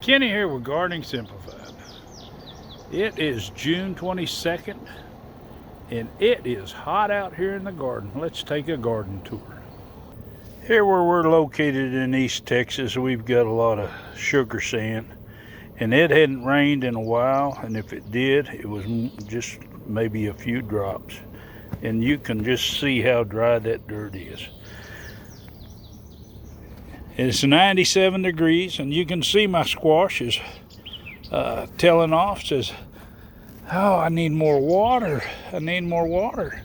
Kenny here with Gardening Simplified. It is June 22nd and it is hot out here in the garden. Let's take a garden tour. Here where we're located in East Texas, we've got a lot of sugar sand, and it hadn't rained in a while, and if it did, it was just maybe a few drops, and you can just see how dry that dirt is. It's 97 degrees, and you can see my squash is telling off, says, oh, I need more water. I need more water.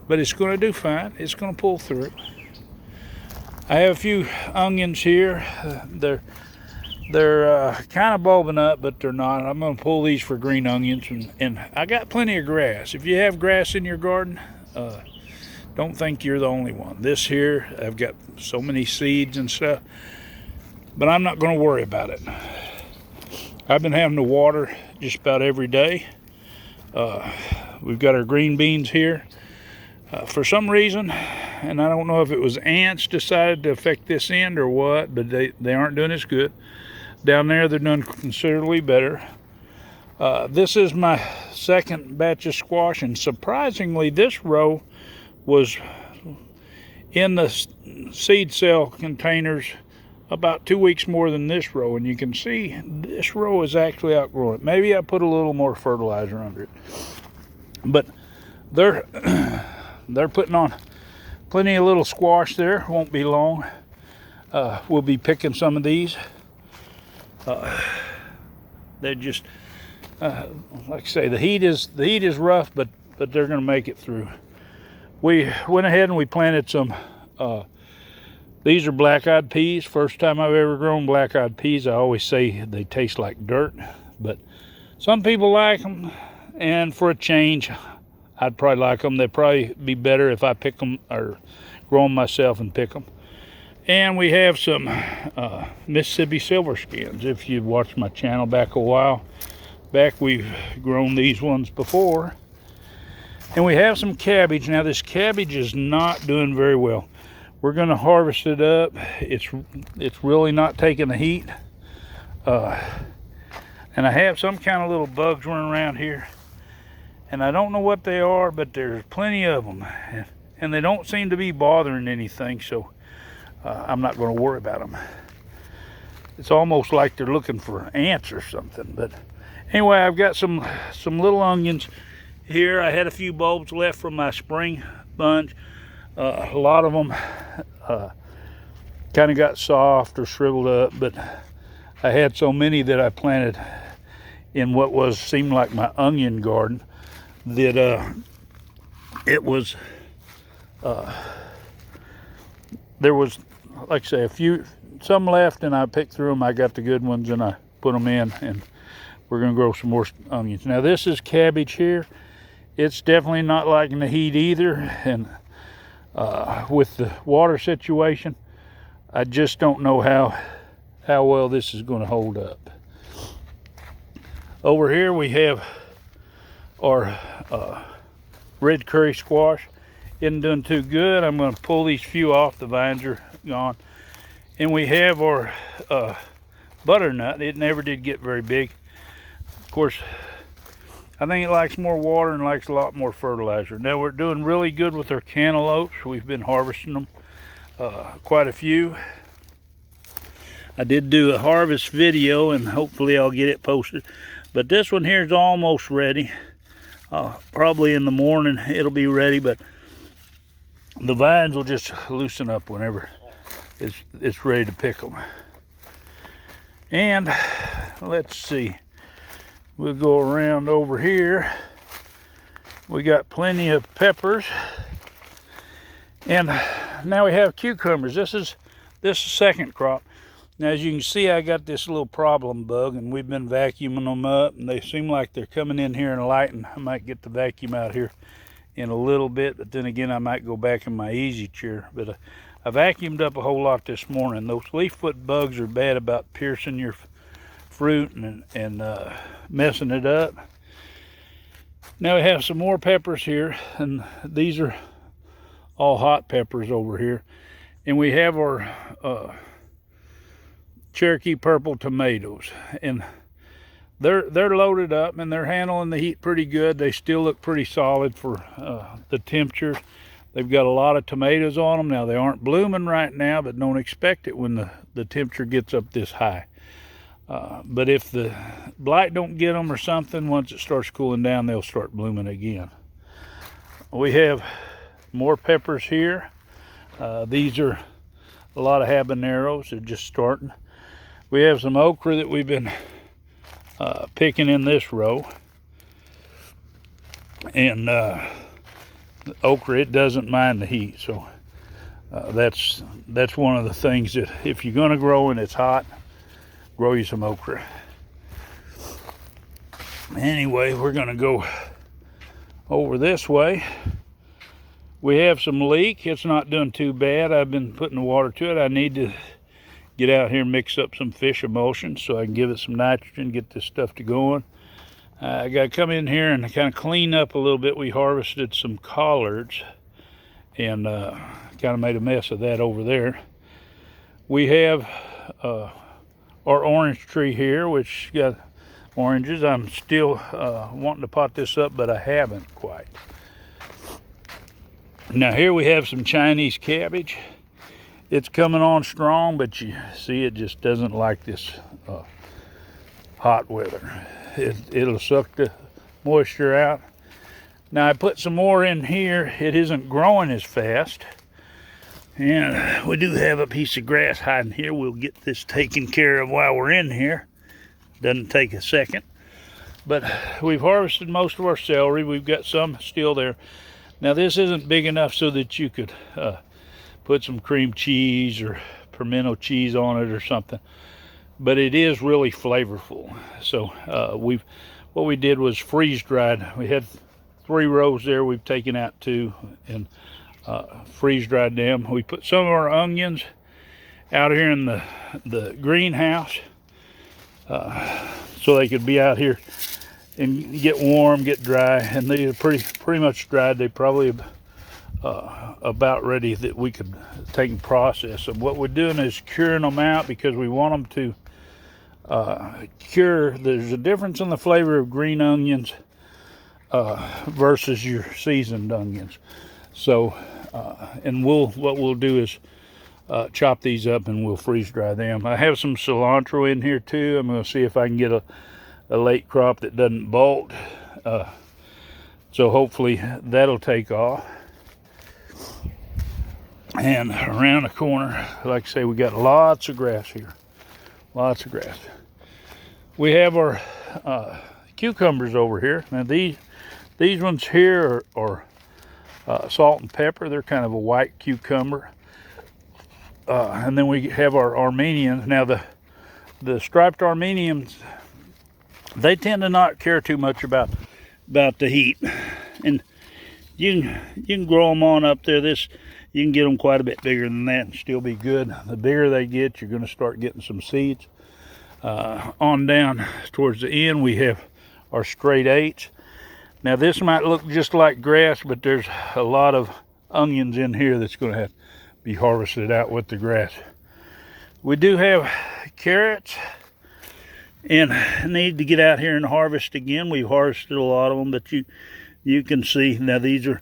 But it's going to do fine. It's going to pull through. I have a few onions here. They're kind of bulbing up, but they're not. I'm going to pull these for green onions, and I got plenty of grass. If you have grass in your garden, don't think you're the only one. This here, I've got so many seeds and stuff, but I'm not going to worry about it. I've been having to water just about every day. We've got our green beans here. For some reason, and I don't know if it was ants decided to affect this end or what, but they aren't doing as good. Down there, they're doing considerably better. This is my second batch of squash, and surprisingly, this row was in the seed cell containers about 2 weeks more than this row, and you can see this row is actually outgrowing it. Maybe I put a little more fertilizer under it, but they're putting on plenty of little squash there. Won't be long. We'll be picking some of these. They're just like I say, the heat is rough, but they're going to make it through. We went ahead and we planted some. These are black-eyed peas. First time I've ever grown black-eyed peas. I always say they taste like dirt, but some people like them, and for a change, I'd probably like them. They'd probably be better if I pick them or grow them myself and pick them. And we have some Mississippi silver skins. If you've watched my channel back a while back, we've grown these ones before. And we have some cabbage. Now this cabbage is not doing very well. We're going to harvest it up. It's really not taking the heat. And I have some kind of little bugs running around here. And I don't know what they are, but there's plenty of them. And they don't seem to be bothering anything, so I'm not going to worry about them. It's almost like they're looking for ants or something. But anyway, I've got some little onions here. I had a few bulbs left from my spring bunch. A lot of them kind of got soft or shriveled up, but I had so many that I planted in what seemed like my onion garden that it was there was, like I say, some left, and I picked through them. I got the good ones and I put them in, and we're going to grow some more onions. Now this is cabbage here. It's definitely not liking the heat either, and with the water situation, I just don't know how well this is going to hold up. Over here we have our red curry squash. Isn't doing too good. I'm going to pull these few off. The vines are gone. And we have our butternut. It never did get very big. Of course, I think it likes more water and likes a lot more fertilizer. Now we're doing really good with our cantaloupes. We've been harvesting them, quite a few. I did do a harvest video, and hopefully I'll get it posted. But this one here is almost ready. Probably in the morning it'll be ready, but the vines will just loosen up whenever it's ready to pick them. And let's see. We'll go around over here. We got plenty of peppers. And now we have cucumbers. This is second crop. Now as you can see, I got this little problem bug, and we've been vacuuming them up, and they seem like they're coming in here and lighting. I might get the vacuum out here in a little bit, but then again I might go back in my easy chair. But I vacuumed up a whole lot this morning. Those leaf foot bugs are bad about piercing your fruit and messing it up. Now we have some more peppers here, and these are all hot peppers over here. And we have our Cherokee Purple tomatoes, and they're loaded up and they're handling the heat pretty good. They still look pretty solid for the temperatures. They've got a lot of tomatoes on them. Now, they aren't blooming right now, but don't expect it when the temperature gets up this high. But if the blight don't get them or something, once it starts cooling down, they'll start blooming again. We have more peppers here. These are a lot of habaneros. They're just starting. We have some okra that we've been picking in this row. And okra, it doesn't mind the heat, so that's one of the things that if you're going to grow and it's hot, grow you some okra. Anyway, we're going to go over this way. We have some leek. It's not doing too bad. I've been putting the water to it. I need to get out here and mix up some fish emulsion so I can give it some nitrogen, get this stuff to going. I got to come in here and kind of clean up a little bit. We harvested some collards and kind of made a mess of that over there. We have our orange tree here, which got oranges. I'm still wanting to pot this up, but I haven't quite. Now here we have some Chinese cabbage. It's coming on strong, but you see it just doesn't like this hot weather. It'll suck the moisture out. Now I put some more in here. It isn't growing as fast. And we do have a piece of grass hiding here. We'll get this taken care of while we're in here. Doesn't take a second. But we've harvested most of our celery. We've got some still there. Now this isn't big enough so that you could put some cream cheese or pimento cheese on it or something. But it is really flavorful. So what we did was freeze dried. We had 3 rows there. We've taken out 2 and freeze dried them. We put some of our onions out here in the greenhouse so they could be out here and get warm, get dry. And they are pretty much dried. They probably about ready that we could take and process them. What we're doing is curing them out because we want them to cure. There's a difference in the flavor of green onions versus your seasoned onions. So and what we'll do is chop these up and we'll freeze dry them. I have some cilantro in here too. I'm going to see if I can get a late crop that doesn't bolt. So hopefully that'll take off. And around the corner, like I say, we got lots of grass here. Lots of grass. We have our cucumbers over here. Now these ones here are salt and pepper. They're kind of a white cucumber. And then we have our Armenians. Now the striped Armenians, they tend to not care too much about the heat. And you can grow them on up there. You can get them quite a bit bigger than that and still be good. The bigger they get, you're going to start getting some seeds. On down towards the end, we have our straight 8s. Now this might look just like grass, but there's a lot of onions in here that's going to have to be harvested out with the grass. We do have carrots and need to get out here and harvest again. We've harvested a lot of them, but you can see now these are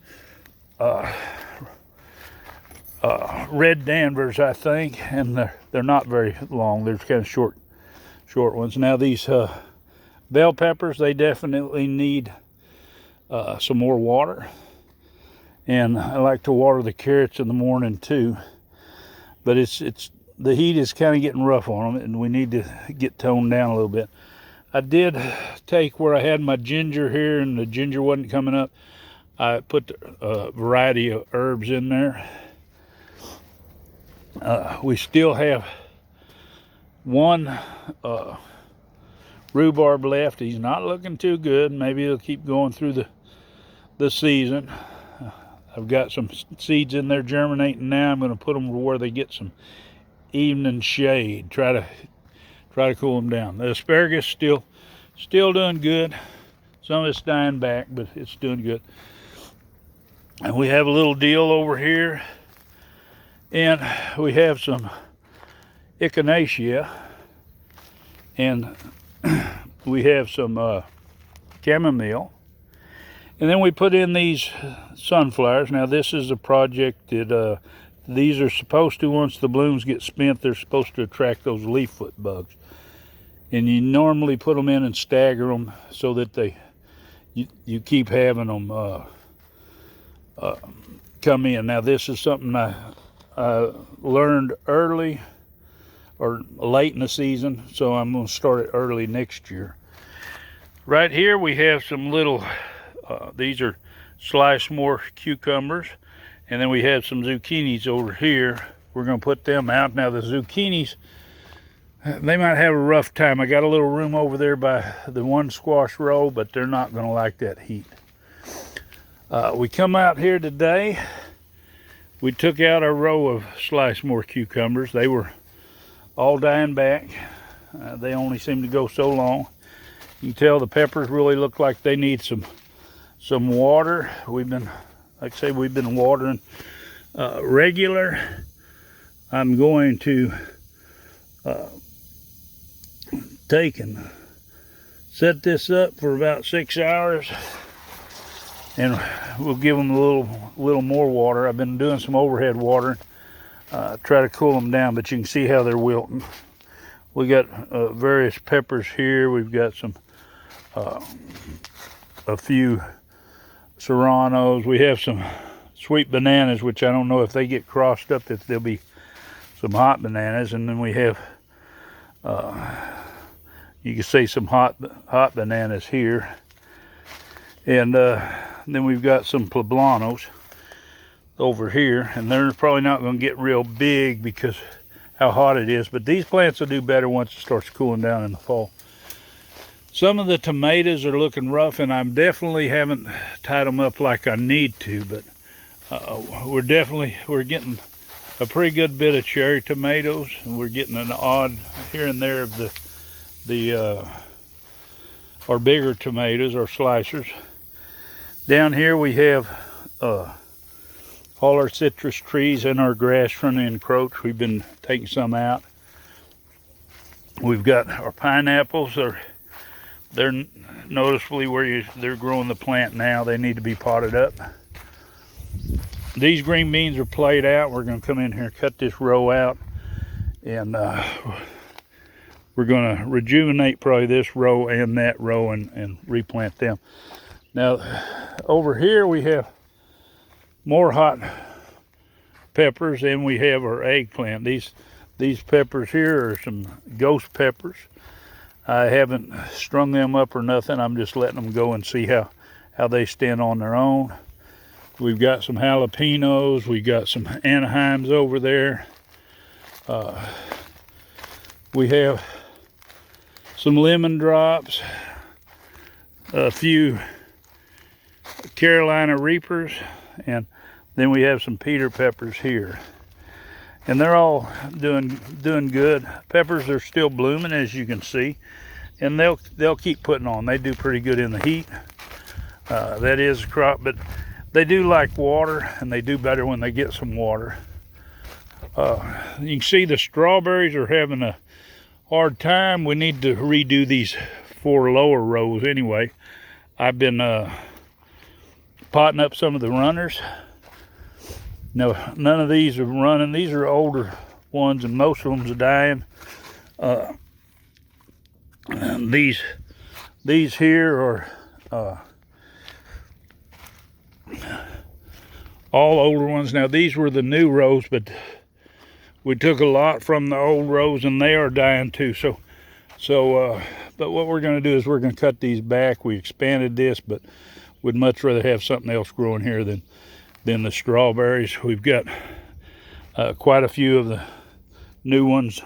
red Danvers, I think, and they're not very long. They're kind of short ones. Now these bell peppers, they definitely need some more water, and I like to water the carrots in the morning too. But it's the heat is kind of getting rough on them, and we need to get toned down a little bit. I did take where I had my ginger here, and the ginger wasn't coming up. I put a variety of herbs in there. We still have one rhubarb left. He's not looking too good. Maybe he'll keep going through the season. I've got some seeds in there germinating now. I'm going to put them where they get some evening shade. Try to cool them down. The asparagus still doing good. Some of it's dying back, but it's doing good. And we have a little deal over here. And we have some echinacea. and we have some chamomile. And then we put in these sunflowers. Now this is a project that these are supposed to, once the blooms get spent, they're supposed to attract those leaffoot bugs. And you normally put them in and stagger them so that you keep having them come in. Now this is something I learned early or late in the season, so I'm going to start it early next year. Right here we have some little, these are sliced more cucumbers, and then we have some zucchinis over here. We're going to put them out. Now the zucchinis, they might have a rough time. I got a little room over there by the one squash row, but they're not going to like that heat. We come out here today. We took out a row of sliced more cucumbers. They were all dying back. They only seem to go so long. You can tell the peppers really look like they need some water. We've been, like I say, we've been watering regular. I'm going to take and set this up for about 6 hours, and we'll give them a little more water. I've been doing some overhead watering, try to cool them down, but you can see how they're wilting. We got various peppers here. We've got some a few serranos. We have some sweet bananas, which I don't know if they get crossed up, if there'll be some hot bananas. And then we have you can see some hot bananas here, and then we've got some poblanos over here, and they're probably not going to get real big because how hot it is, but these plants will do better once it starts cooling down in the fall. Some of the tomatoes are looking rough, and I definitely haven't tied them up like I need to, but we're getting a pretty good bit of cherry tomatoes, and we're getting an odd here and there of our bigger tomatoes, our slicers. Down here we have all our citrus trees and our grass trying to encroach. We've been taking some out. We've got our pineapples. They're noticeably where they're growing the plant now. They need to be potted up. These green beans are played out. We're going to come in here and cut this row out, and we're going to rejuvenate probably this row and that row and replant them. Now over here we have more hot peppers, and we have our eggplant. These peppers here are some ghost peppers. I haven't strung them up or nothing. I'm just letting them go and see how they stand on their own. We've got some jalapenos. We've got some Anaheims over there. We have some lemon drops, a few Carolina Reapers, and then we have some Peter peppers here. And they're all doing good. Peppers are still blooming, as you can see, and they'll keep putting on. They do pretty good in the heat. That is a crop, but they do like water, and they do better when they get some water. You can see the strawberries are having a hard time. We need to redo these 4 lower rows anyway. I've been potting up some of the runners. No, none of these are running. These are older ones, and most of them are dying. These here are all older ones. Now these were the new rows, but we took a lot from the old rows, and they are dying too. But what we're going to do is we're going to cut these back. We expanded this, but we'd much rather have something else growing here than the strawberries. We've got quite a few of the new ones,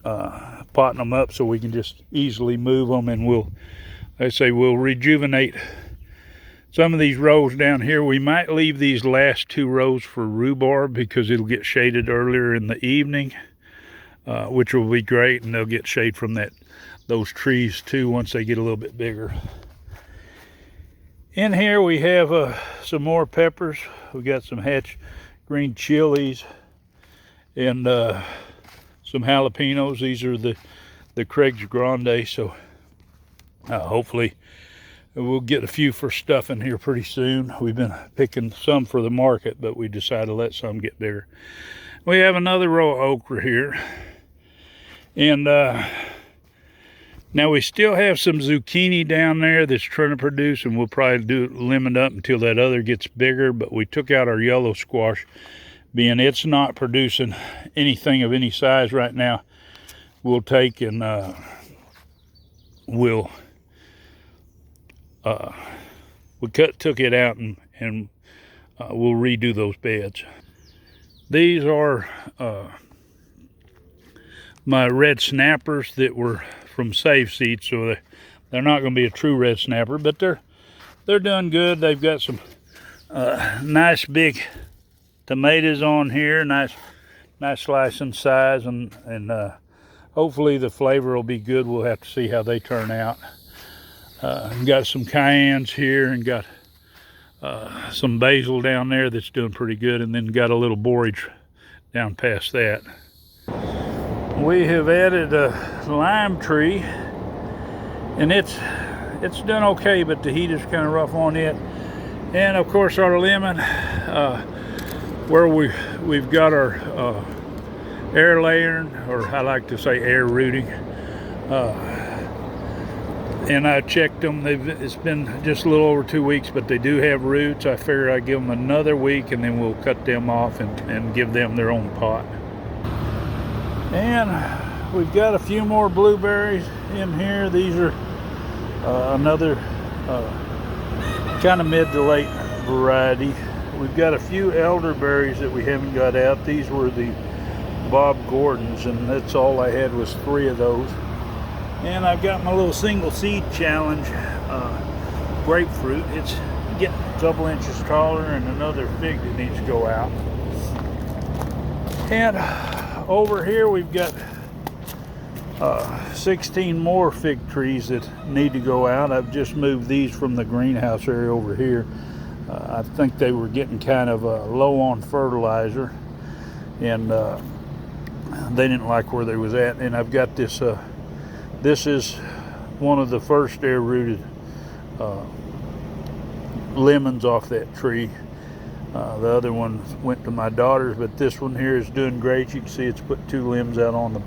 potting them up so we can just easily move them, and we'll rejuvenate some of these rows down here. We might leave these last 2 rows for rhubarb because it'll get shaded earlier in the evening, which will be great, and they'll get shade from those trees too once they get a little bit bigger. In here we have some more peppers. We got some hatch green chilies and some jalapenos. the Craig's Grande. So hopefully we'll get a few for stuffing here pretty soon. We've been picking some for the market, but we decided to let some get bigger. We have another row of okra here. And now we still have some zucchini down there that's trying to produce, and we'll probably limit up until that other gets bigger. But we took out our yellow squash, being it's not producing anything of any size right now. We'll take and took it out and we'll redo those beds. These are my red snappers that were from Save Seeds, so they're not going to be a true red snapper, but they're doing good. They've got some nice big tomatoes on here, nice slice and size, and hopefully the flavor will be good. We'll have to see how they turn out. Got some cayennes here, and got some basil down there that's doing pretty good, and then got a little borage down past that. We have added a lime tree, and it's done okay, but the heat is kind of rough on it. And of course our lemon, where we've got our air layering, or I like to say air rooting. And I checked them. It's been just a little over 2 weeks, but they do have roots. I figure I'd give them another week, and then we'll cut them off and give them their own pot. And we've got a few more blueberries in here. These are another kind of mid to late variety. We've got a few elderberries that we haven't got out. These were the Bob Gordons, and that's all I had was 3 of those. And I've got my little single seed challenge grapefruit. It's getting a couple inches taller, and another fig that needs to go out. And over here we've got 16 more fig trees that need to go out. I've just moved these from the greenhouse area over here. I think they were getting kind of low on fertilizer, and they didn't like where they was at. And I've got this this is one of the first air rooted lemons off that tree. The other one went to my daughter's, but this one here is doing great. You can see it's put 2 limbs out on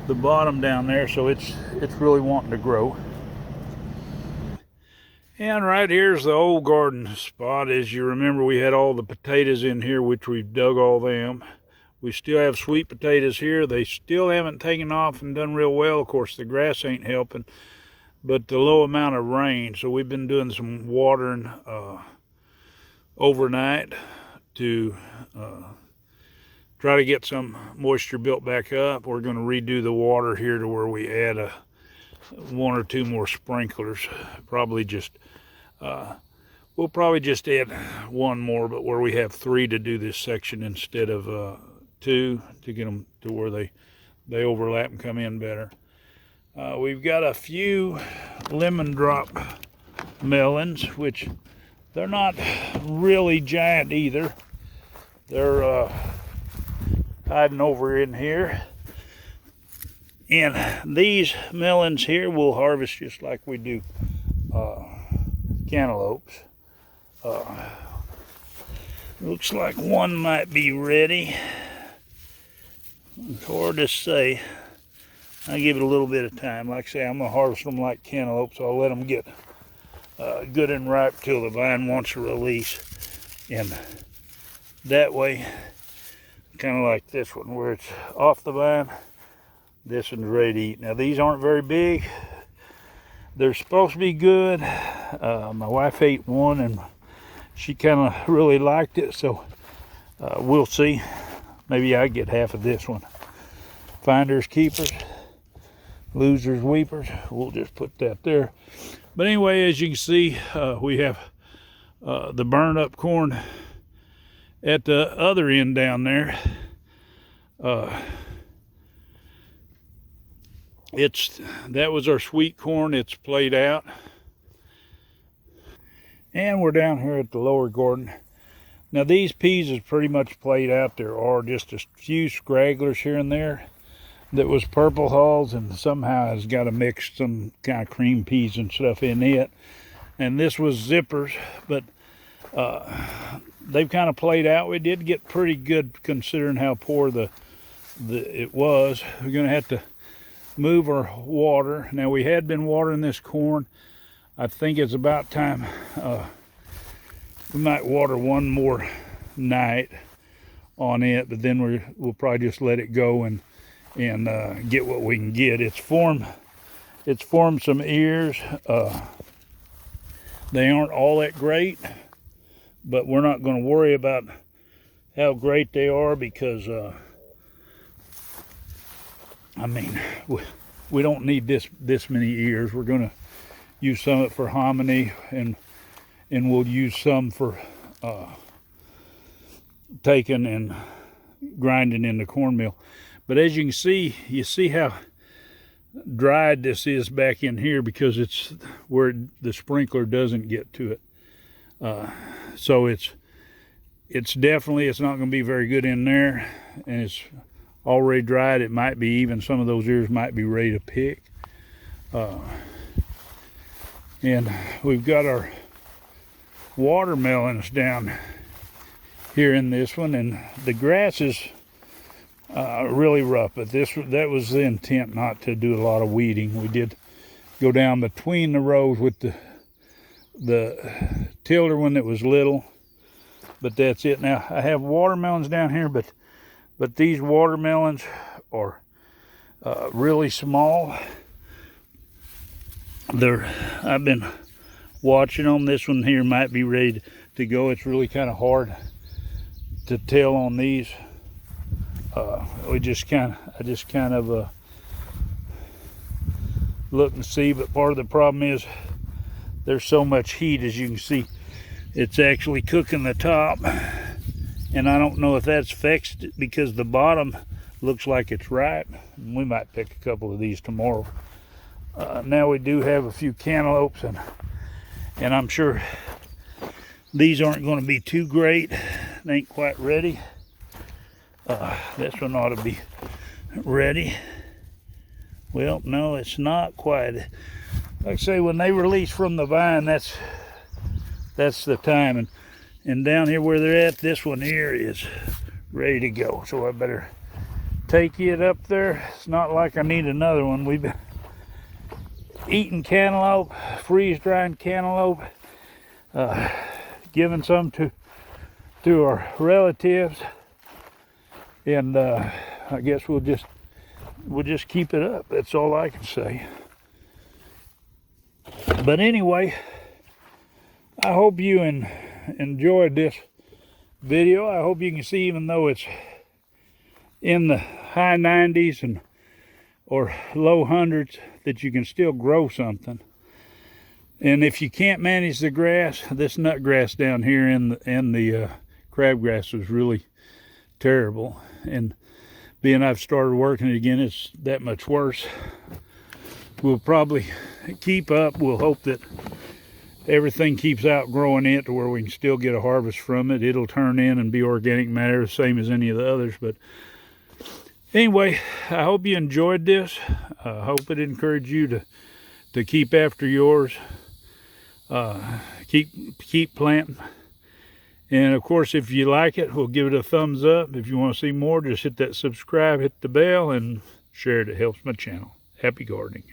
the bottom down there, so it's really wanting to grow. And right here's the old garden spot. As you remember, we had all the potatoes in here, which we've dug all them. We still have sweet potatoes here. They still haven't taken off and done real well. Of course, the grass ain't helping, but the low amount of rain. So we've been doing some watering overnight to try to get some moisture built back up. We're going to redo the water here to where we add 1 or 2 more sprinklers. We'll probably just add 1 more, but where we have 3 to do this section instead of 2, to get them to where they overlap and come in better. We've got a few lemon drop melons, which they're not really giant either. They're hiding over in here. And these melons here we'll harvest just like we do cantaloupes. Looks like one might be ready. It's hard to say. I give it a little bit of time. Like I say, I'm gonna harvest them like cantaloupes, so I'll let them get good and ripe till the vine wants a release. And that way, kind of like this one, where it's off the vine, this one's ready to eat. Now these aren't very big. They're supposed to be good. My wife ate one and she kind of really liked it, so we'll see. Maybe I get half of this one. Finders keepers, losers weepers. We'll just put that there. But anyway, as you can see, we have the burned up corn at the other end down there. That was our sweet corn. It's played out. And we're down here at the lower garden. Now these peas is pretty much played out. There are just a few scragglers here and there. that was purple hulls, and somehow has got to mix some kind of cream peas and stuff in it. And this was zippers, but they've kind of played out. We did get pretty good considering how poor it was. We're going to have to move our water. Now, we had been watering this corn. I think it's about time we might water one more night on it, but then we'll probably just let it go and get what we can get. It's formed some ears. They aren't all that great, but we're not going to worry about how great they are because I mean, we don't need this many ears. We're going to use some of it for hominy, and we'll use some for taking and grinding in the cornmeal. But as you can see, you see how dried this is back in here because it's where the sprinkler doesn't get to it. So it's definitely, it's not going to be very good in there, and it's already dried. It might be even some of those ears might be ready to pick. And we've got our watermelons down here in this one, and the grass is really rough, but that was the intent, not to do a lot of weeding. We did go down between the rows with the tiller when it was little, but that's it. Now I have watermelons down here, but these watermelons are really small. I've been watching them. This one here might be ready to go. It's really kind of hard to tell on these. I just kind of look and see, but part of the problem is there's so much heat. As you can see, it's actually cooking the top, and I don't know if that's fixed because the bottom looks like it's ripe. We might pick a couple of these tomorrow. Now we do have a few cantaloupes, and I'm sure these aren't going to be too great. They ain't quite ready. This one ought to be ready. Well, no, it's not quite. Like I say, when they release from the vine, that's the time. And down here where they're at, this one here is ready to go. So I better take it up there. It's not like I need another one. We've been eating cantaloupe, freeze-drying cantaloupe, giving some to our relatives, and I guess we'll just keep it up. That's all I can say. But anyway, I hope you enjoyed this video. I hope you can see, even though it's in the high 90s or low hundreds, that you can still grow something. And if you can't manage the grass, this nut grass down here and the crabgrass was really terrible. And being I've started working it again, it's that much worse. We'll probably keep up. We'll hope that everything keeps outgrowing it to where we can still get a harvest from it. It'll turn in and be organic matter, the same as any of the others. But anyway, I hope you enjoyed this. I hope it encouraged you to keep after yours. Keep planting. And of course, if you like it, we'll give it a thumbs up. If you want to see more, just hit that subscribe, hit the bell, and share it. It helps my channel. Happy gardening.